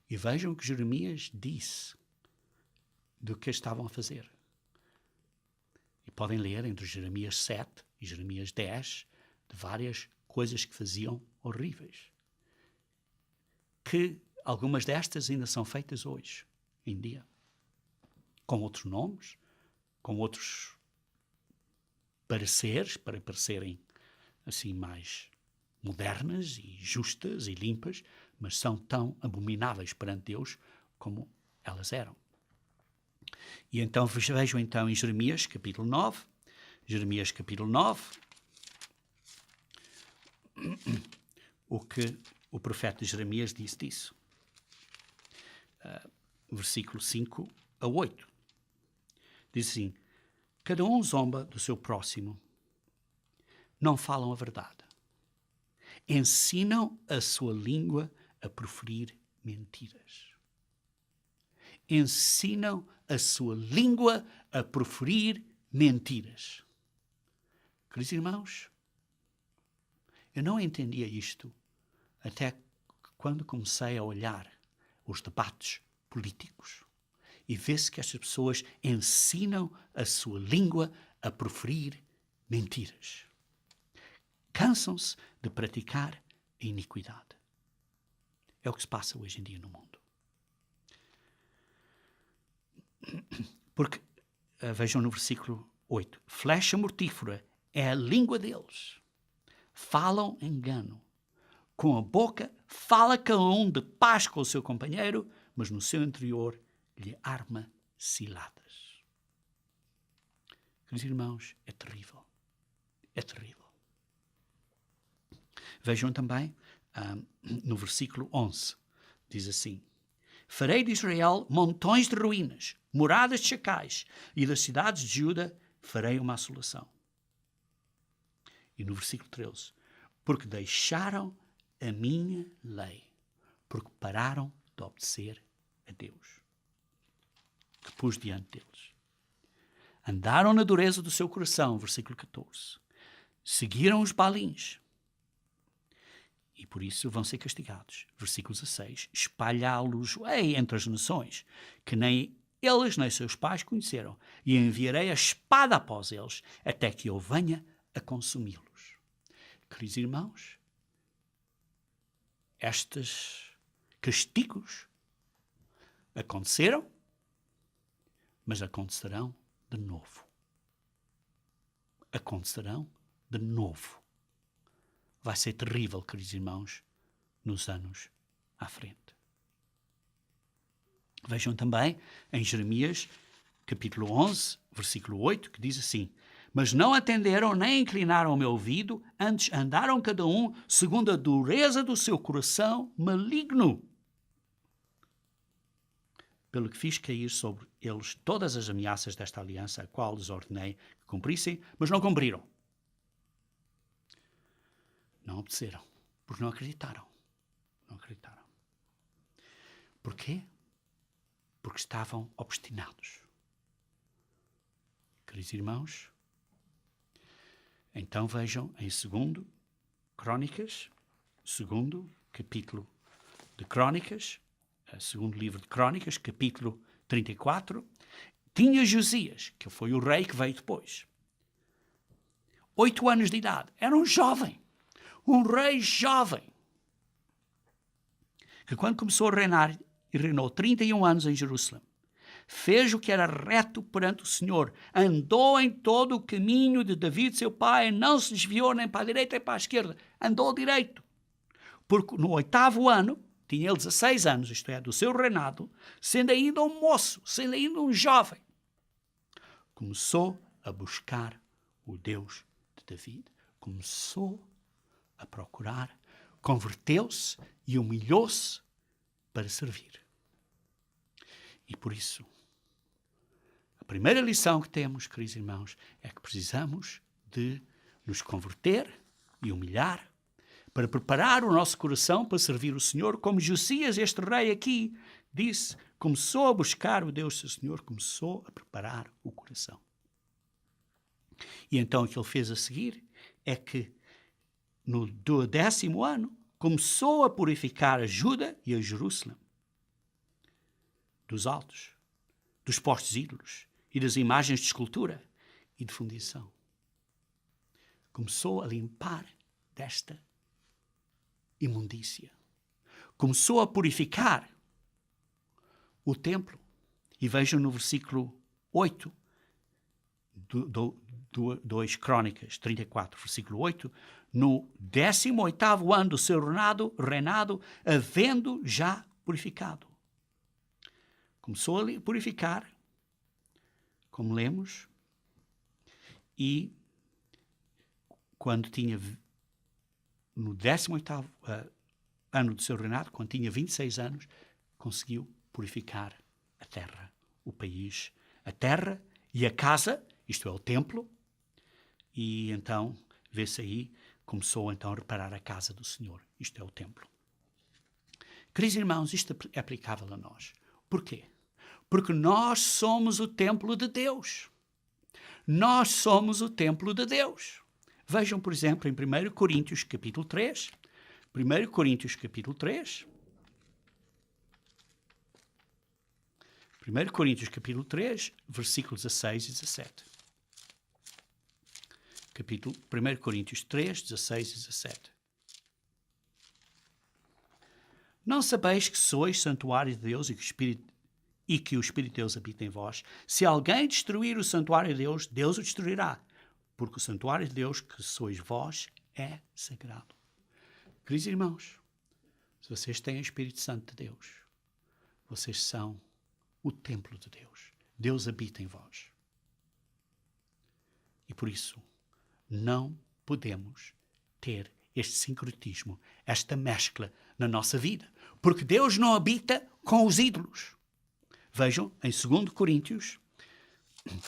E vejam o que Jeremias disse do que estavam a fazer. E podem ler entre Jeremias 7 e Jeremias 10 de várias coisas que faziam horríveis. Que algumas destas ainda são feitas hoje, em dia. Com outros nomes, com outros pareceres, para parecerem assim mais modernas e justas e limpas, mas são tão abomináveis perante Deus como elas eram. E então vejam então em Jeremias capítulo 9, Jeremias capítulo 9, o que o profeta Jeremias disse disso. Versículo 5 a 8. Diz assim: cada um zomba do seu próximo, não falam a verdade. Ensinam a sua língua a proferir mentiras. Ensinam a sua língua a proferir mentiras. Queridos irmãos, eu não entendia isto até quando comecei a olhar os debates políticos e vê-se que estas pessoas ensinam a sua língua a proferir mentiras. Cansam-se de praticar a iniquidade. É o que se passa hoje em dia no mundo. Porque, vejam no versículo 8, flecha mortífera é a língua deles. Falam engano. Com a boca fala cada um de paz com o seu companheiro, mas no seu interior lhe arma ciladas. Queridos irmãos, é terrível. É terrível. Vejam também no versículo 11. Diz assim: farei de Israel montões de ruínas, moradas de chacais, e das cidades de Juda farei uma assolação. E no versículo 13: porque deixaram a minha lei, porque pararam de obedecer a Deus, que pus diante deles. Andaram na dureza do seu coração, versículo 14. Seguiram os balins, e por isso vão ser castigados. Versículo 16. Espalhá-los-ei entre as nações, que nem eles nem seus pais conheceram, e enviarei a espada após eles, até que eu venha a consumi-los. Queridos irmãos, estes castigos aconteceram, mas acontecerão de novo. Acontecerão de novo. Vai ser terrível, queridos irmãos, nos anos à frente. Vejam também em Jeremias, capítulo 11, versículo 8, que diz assim: mas não atenderam nem inclinaram o meu ouvido, antes andaram cada um segundo a dureza do seu coração maligno. Pelo que fiz cair sobre eles todas as ameaças desta aliança, a qual lhes ordenei que cumprissem, mas não cumpriram. Não obedeceram, porque não acreditaram. Não acreditaram. Porquê? Porque estavam obstinados. Queridos irmãos, então vejam em 2 Crônicas, 2º capítulo de Crônicas, 2º livro de Crônicas, capítulo 34, tinha Josias, que foi o rei que veio depois, 8 anos de idade, era um jovem, um rei jovem, que quando começou a reinar, e reinou 31 anos em Jerusalém, fez o que era reto perante o Senhor, andou em todo o caminho de David, seu pai, não se desviou nem para a direita nem para a esquerda, andou direito. Porque no 8º ano, tinha ele 16 anos, isto é, do seu reinado, sendo ainda um moço, sendo ainda um jovem, começou a buscar o Deus de David, começou a procurar, converteu-se e humilhou-se para servir. E por isso, A primeira lição que temos, queridos irmãos, é que precisamos de nos converter e humilhar para preparar o nosso coração para servir o Senhor, como Josias, este rei aqui, disse, começou a buscar o Deus do Senhor, começou a preparar o coração. E então o que ele fez a seguir é que no 10º ano começou a purificar a Judá e a Jerusalém dos altos, dos postos ídolos e das imagens de escultura e de fundição. Começou a limpar desta imundícia. Começou a purificar o templo. E vejam no versículo 8, 2 Crônicas 34, versículo 8, no 18º ano do seu reinado, havendo já purificado. Começou a purificar, como lemos, e quando tinha, no 18º ano do seu reinado, quando tinha 26 anos, conseguiu purificar a terra, o país, a terra e a casa, isto é, o templo, e então, vê-se aí, começou então a reparar a casa do Senhor, isto é, o templo. Queridos irmãos, isto é aplicável a nós. Porquê? Porque nós somos o templo de Deus. Nós somos o templo de Deus. Vejam, por exemplo, em 1 Coríntios capítulo 3, 1 Coríntios capítulo 3, 1 Coríntios capítulo 3, versículos 16 e 17. 1 Coríntios 3, 16 e 17. Não sabeis que sois santuário de Deus e que o Espírito de Deus habita em vós? Se alguém destruir o santuário de Deus, Deus o destruirá, porque o santuário de Deus que sois vós é sagrado. Queridos irmãos, se vocês têm o Espírito Santo de Deus, vocês são o templo de Deus. Deus habita em vós. E por isso, não podemos ter este sincretismo, esta mescla na nossa vida. Porque Deus não habita com os ídolos. Vejam, em 2 Coríntios,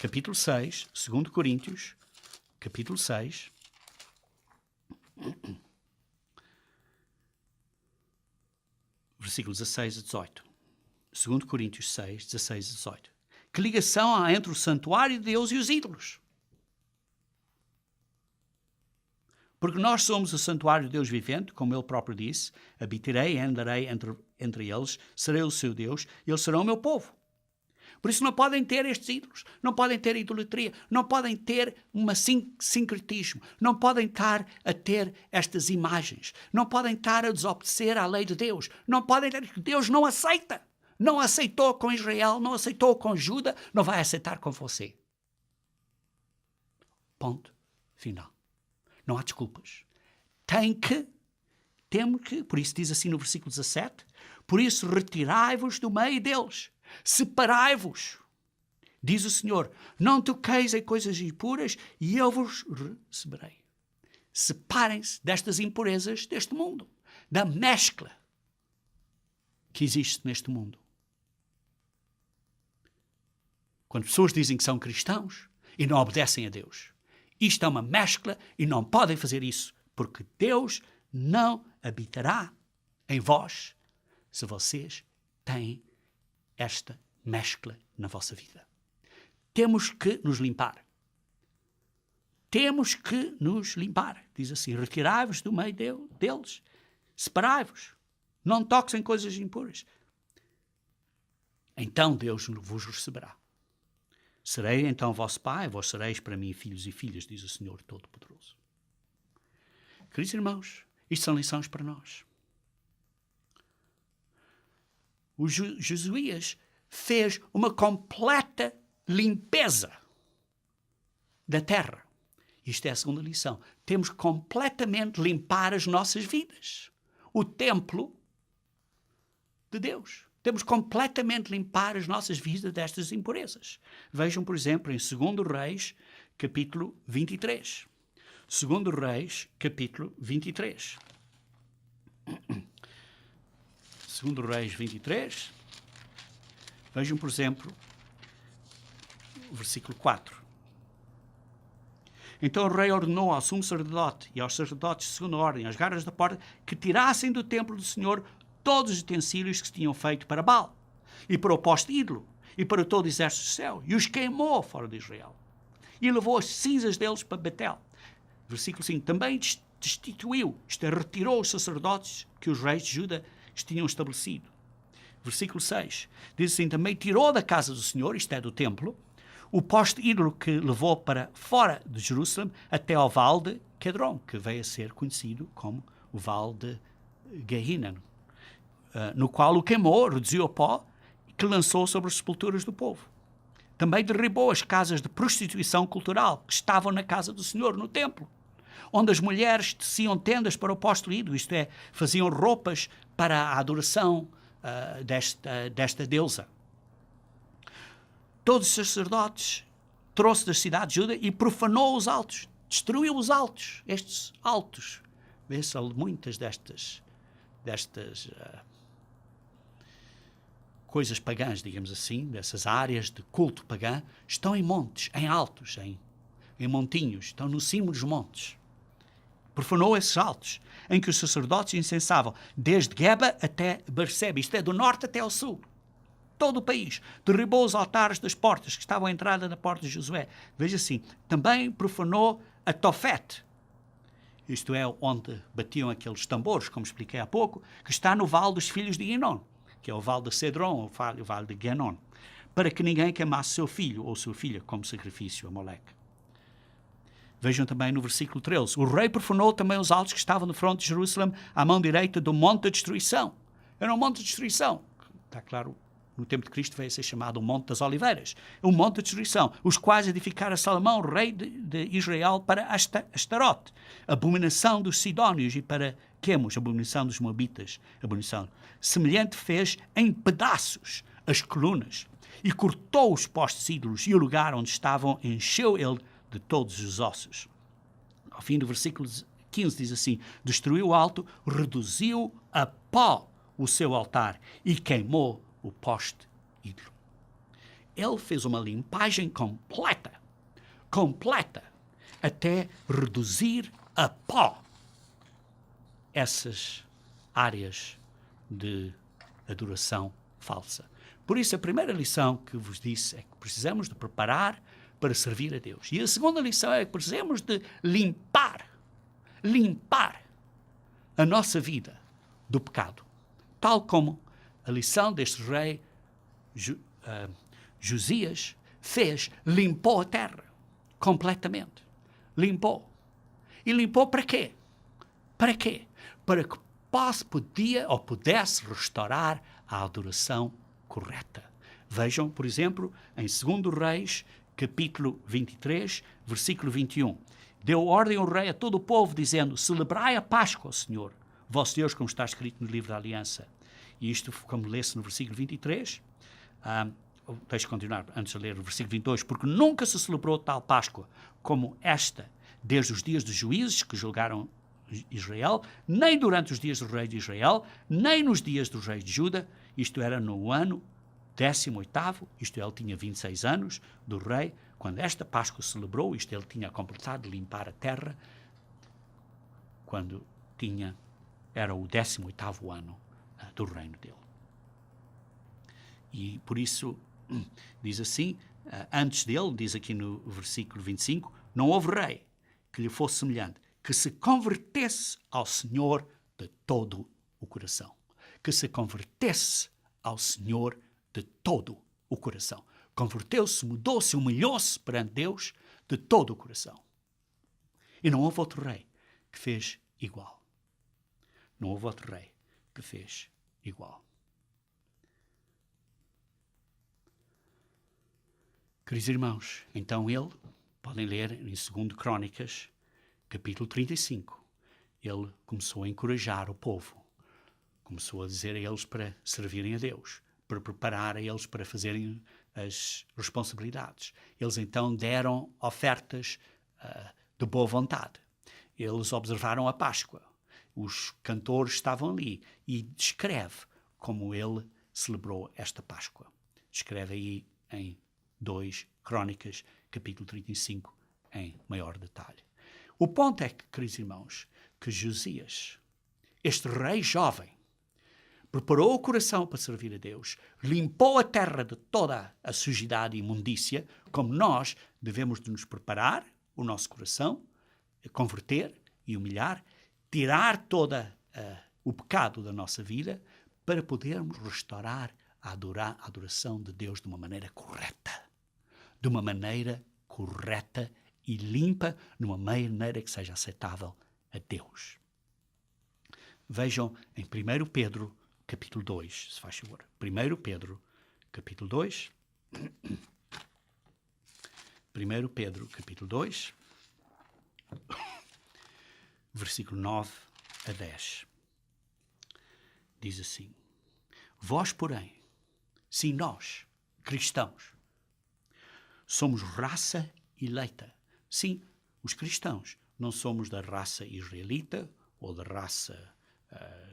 capítulo 6, 2 Coríntios, capítulo 6, versículos 16 a 18. 2 Coríntios 6, 16 a 18. Que ligação há entre o santuário de Deus e os ídolos? Porque nós somos o santuário de Deus vivente, como Ele próprio disse, habitarei e andarei entre eles, serei o seu Deus, e eles serão o meu povo. Por isso não podem ter estes ídolos, não podem ter idolatria, não podem ter um sincretismo, não podem estar a ter estas imagens, não podem estar a desobedecer à lei de Deus, não podem ter, Deus não aceita. Não aceitou com Israel, não aceitou com Judá, não vai aceitar com você. Ponto final. Não há desculpas. Temos que, por isso diz assim no versículo 17, por isso retirai-vos do meio deles, separai-vos, diz o Senhor, não toqueis em coisas impuras e eu vos receberei. Separem-se destas impurezas deste mundo, da mescla que existe neste mundo. Quando pessoas dizem que são cristãos e não obedecem a Deus, isto é uma mescla e não podem fazer isso, porque Deus não habitará em vós se vocês têm esta mescla na vossa vida. Temos que nos limpar. Temos que nos limpar. Diz assim, retirai-vos do meio deles, separai-vos, não toques em coisas impuras. Então Deus vos receberá. Serei então vosso Pai, vós sereis para mim filhos e filhas, diz o Senhor Todo-Poderoso. Queridos irmãos, isto são lições para nós. O Josias fez uma completa limpeza da terra. Isto é a segunda lição. Temos que completamente limpar as nossas vidas. O templo de Deus. Temos completamente limpar as nossas vidas destas impurezas. Vejam, por exemplo, em 2 Reis, capítulo 23. 2 Reis, capítulo 23. 2 Reis 23. Vejam, por exemplo, versículo 4. Então o rei ordenou ao sumo sacerdote e aos sacerdotes de segunda ordem, às garras da porta, que tirassem do templo do Senhor todos os utensílios que se tinham feito para Baal, e para o poste ídolo, e para todo o exército do céu, e os queimou fora de Israel. E levou as cinzas deles para Betel. Versículo 5. Também destituiu, isto é, retirou os sacerdotes que os reis de Juda tinham estabelecido. Versículo 6. Diz assim, também tirou da casa do Senhor, isto é, do templo, o poste ídolo que levou para fora de Jerusalém até ao vale de Quedron, que veio a ser conhecido como o vale de Gehinnom, no qual o queimou, reduziu a pó, que lançou sobre as sepulturas do povo. Também derribou as casas de prostituição cultural que estavam na casa do Senhor, no templo, onde as mulheres teciam tendas para o poste ídolo, isto é, faziam roupas para a adoração desta deusa. Todos os sacerdotes trouxe das cidades de Juda e profanou os altos, destruiu os altos, estes altos. Vê-se muitas destas coisas pagãs, digamos assim, dessas áreas de culto pagã, estão em montes, em altos, em montinhos, estão no cimo dos montes. Profanou esses altos, em que os sacerdotes incensavam, desde Geba até Berseba, isto é, do norte até ao sul. Todo o país. Derribou os altares das portas que estavam à entrada da porta de Josué. Veja assim, também profanou a Tofete, isto é, onde batiam aqueles tambores, como expliquei há pouco, que está no vale dos filhos de Inon, que é o vale de Cedron, o vale de Genon, para que ninguém queimasse seu filho ou sua filha como sacrifício a Moleque. Vejam também no versículo 13. O rei profanou também os altos que estavam no fronte de Jerusalém à mão direita do Monte da Destruição. Era um monte de destruição. Está claro, no tempo de Cristo veio a ser chamado o Monte das Oliveiras. O Monte da Destruição, os quais edificara Salomão, rei de Israel, para Astarote, abominação dos Sidónios, e para Quemos, abominação dos Moabitas, abominação. Semelhante fez em pedaços as colunas e cortou os postes ídolos, e o lugar onde estavam encheu ele de todos os ossos. Ao fim do versículo 15 diz assim, destruiu o alto, reduziu a pó o seu altar e queimou o poste ídolo. Ele fez uma limpagem completa, até reduzir a pó essas áreas de adoração falsa. Por isso, a primeira lição que vos disse é que precisamos de preparar para servir a Deus. E a segunda lição é que precisamos de limpar a nossa vida do pecado. Tal como a lição deste rei Josias fez, limpou a terra completamente. Limpou. E limpou para quê? Para quê? Para que pudesse restaurar a adoração correta. Vejam, por exemplo, em 2 Reis, capítulo 23, versículo 21. Deu ordem ao rei a todo o povo, dizendo, celebrai a Páscoa ao Senhor, vosso Deus, como está escrito no livro da aliança. E isto, como lê-se no versículo 23, deixe continuar antes de ler o versículo 22, porque nunca se celebrou tal Páscoa como esta, desde os dias dos juízes que julgaram Israel, nem durante os dias do rei de Israel, nem nos dias dos reis de Juda, isto era no ano 18º, isto ele tinha 26 anos, do rei, quando esta Páscoa se celebrou, isto ele tinha completado de limpar a terra, quando era o 18º ano do reino dele. E por isso, diz assim, antes dele, diz aqui no versículo 25, não houve rei que lhe fosse semelhante, que se convertesse ao Senhor de todo o coração. Que se convertesse ao Senhor de todo o coração. Converteu-se, mudou-se, humilhou-se perante Deus de todo o coração. E não houve outro rei que fez igual. Não houve outro rei que fez igual. Queridos irmãos, então podem ler em 2 Crônicas, capítulo 35, ele começou a encorajar o povo, começou a dizer a eles para servirem a Deus, para preparar a eles para fazerem as responsabilidades. Eles então deram ofertas de boa vontade. Eles observaram a Páscoa. Os cantores estavam ali e descreve como ele celebrou esta Páscoa. Descreve aí em 2 Crônicas, capítulo 35, em maior detalhe. O ponto é que, queridos irmãos, que Josias, este rei jovem, preparou o coração para servir a Deus, limpou a terra de toda a sujidade e imundícia, como nós devemos de nos preparar o nosso coração, converter e humilhar, tirar todo o pecado da nossa vida para podermos restaurar a adoração de Deus de uma maneira correta. De uma maneira correta e limpa, de uma maneira que seja aceitável a Deus. Vejam em 1 Pedro, capítulo 2, se faz favor. 1 Pedro, capítulo 2. 1 Pedro, capítulo 2, versículo 9 a 10. Diz assim: Vós, porém, sim, nós, cristãos, somos raça eleita. Sim, os cristãos. Não somos da raça israelita, ou da raça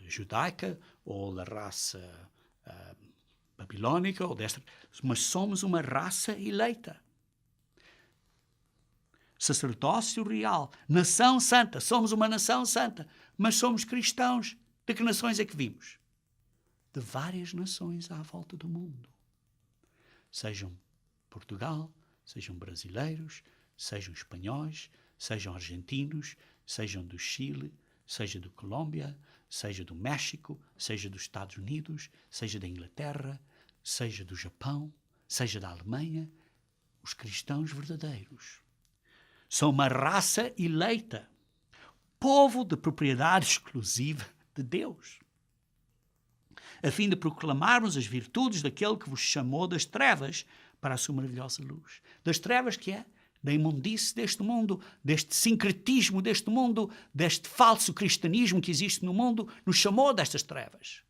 judaica, ou da raça babilônica, ou desta, mas somos uma raça eleita. Sacerdócio real, nação santa, somos uma nação santa, mas somos cristãos. De que nações é que vimos? De várias nações à volta do mundo. Sejam Portugal, sejam brasileiros, sejam espanhóis, sejam argentinos, sejam do Chile, seja da Colômbia, seja do México, seja dos Estados Unidos, seja da Inglaterra, seja do Japão, seja da Alemanha, os cristãos verdadeiros são uma raça eleita, povo de propriedade exclusiva de Deus, a fim de proclamarmos as virtudes daquele que vos chamou das trevas para a sua maravilhosa luz. Das trevas que é? Da imundície deste mundo, deste sincretismo deste mundo, deste falso cristianismo que existe no mundo, nos chamou destas trevas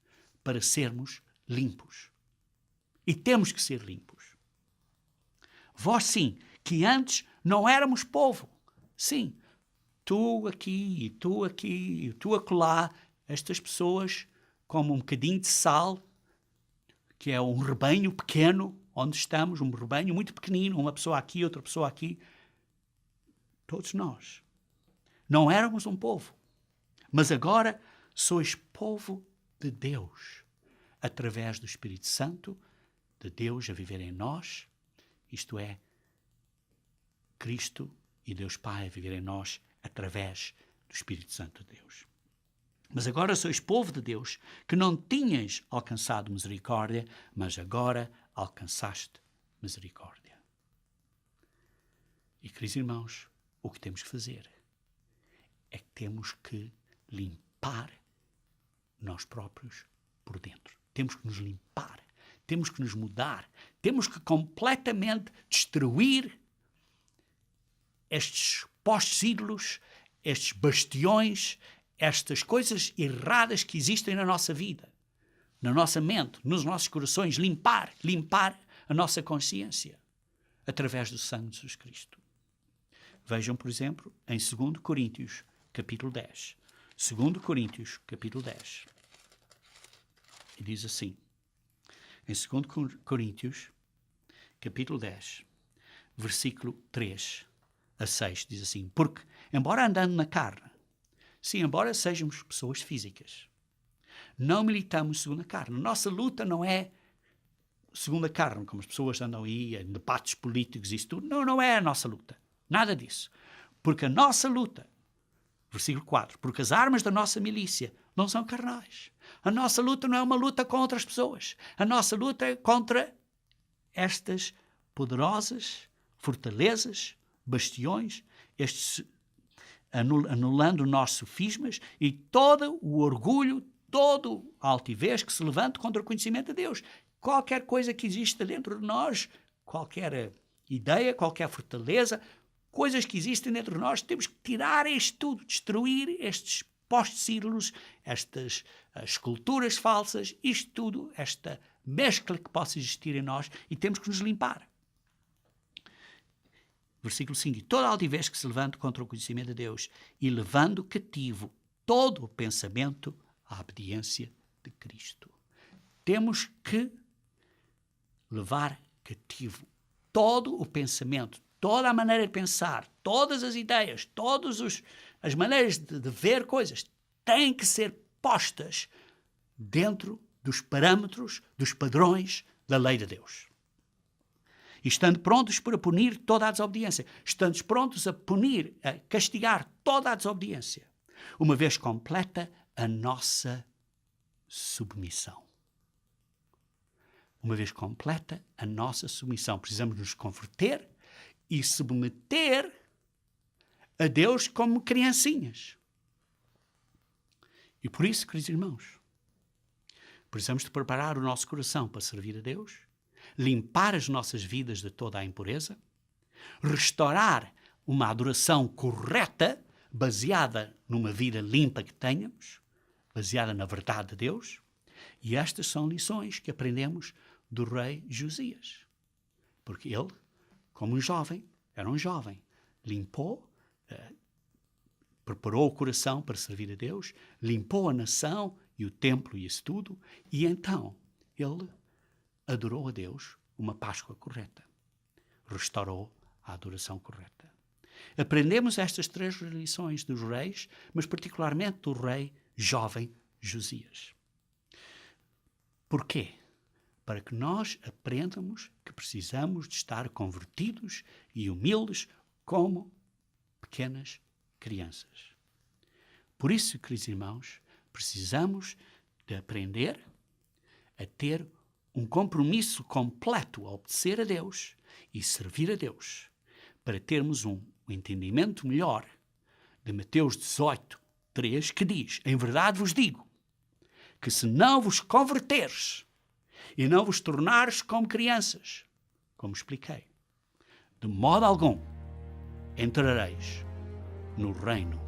para sermos limpos. E temos que ser limpos. Vós sim, que antes não éramos povo. Sim, tu aqui, e tu aqui, e tu acolá, estas pessoas como um bocadinho de sal, que é um rebanho pequeno, onde estamos, um rebanho muito pequenino, uma pessoa aqui, outra pessoa aqui. Todos nós. Não éramos um povo, mas agora sois povo de Deus, através do Espírito Santo, de Deus a viver em nós, isto é, Cristo e Deus Pai a viver em nós através do Espírito Santo de Deus. Mas agora sois povo de Deus, que não tinhas alcançado misericórdia, mas agora alcançaste misericórdia. E, queridos irmãos, o que temos que fazer é que temos que limpar nós próprios por dentro. Temos que nos limpar, temos que nos mudar, temos que completamente destruir estes postos ídolos, estes bastiões, estas coisas erradas que existem na nossa vida, na nossa mente, nos nossos corações, limpar a nossa consciência através do sangue de Jesus Cristo. Vejam, por exemplo, em 2 Coríntios, capítulo 10. 2 Coríntios, capítulo 10. E diz assim, em 2 Coríntios, capítulo 10, versículo 3 a 6, diz assim: Porque, embora andando na carne, sim, embora sejamos pessoas físicas, não militamos segundo a carne. Nossa luta não é segundo a carne, como as pessoas andam aí em debates políticos e isso tudo. Não é a nossa luta. Nada disso. Porque a nossa luta, versículo 4, porque as armas da nossa milícia não são carnais. A nossa luta não é uma luta contra as pessoas. A nossa luta é contra estas poderosas fortalezas, bastiões, estes anulando nossos sofismas e todo o orgulho, todo a altivez que se levanta contra o conhecimento de Deus. Qualquer coisa que exista dentro de nós, qualquer ideia, qualquer fortaleza, coisas que existem dentro de nós, temos que tirar isto tudo, destruir estes postos ídolos, estas esculturas falsas, isto tudo, esta mescla que possa existir em nós, e temos que nos limpar. Versículo 5. E toda altivez que se levante contra o conhecimento de Deus, e levando cativo todo o pensamento à obediência de Cristo. Temos que levar cativo todo o pensamento, toda a maneira de pensar, todas as ideias, as maneiras de ver coisas têm que ser postas dentro dos parâmetros, dos padrões da lei de Deus. E estando prontos para punir toda a desobediência, estando prontos a punir, a castigar toda a desobediência, uma vez completa a nossa submissão. Uma vez completa a nossa submissão, precisamos nos converter e submeter a Deus como criancinhas. E por isso, queridos irmãos, precisamos de preparar o nosso coração para servir a Deus, limpar as nossas vidas de toda a impureza, restaurar uma adoração correta, baseada numa vida limpa que tenhamos, baseada na verdade de Deus. E estas são lições que aprendemos do rei Josias. Porque ele, como era um jovem, limpou, preparou o coração para servir a Deus, limpou a nação e o templo e isso tudo, e então ele adorou a Deus uma Páscoa correta. Restaurou a adoração correta. Aprendemos estas 3 lições dos reis, mas particularmente do rei jovem Josias. Porquê? Para que nós aprendamos que precisamos de estar convertidos e humildes como pequenas crianças. Por isso, queridos irmãos, precisamos de aprender a ter um compromisso completo a obedecer a Deus e servir a Deus, para termos um entendimento melhor de Mateus 18:3, que diz: em verdade vos digo, que se não vos converteres e não vos tornares como crianças, como expliquei, de modo algum entrareis no reino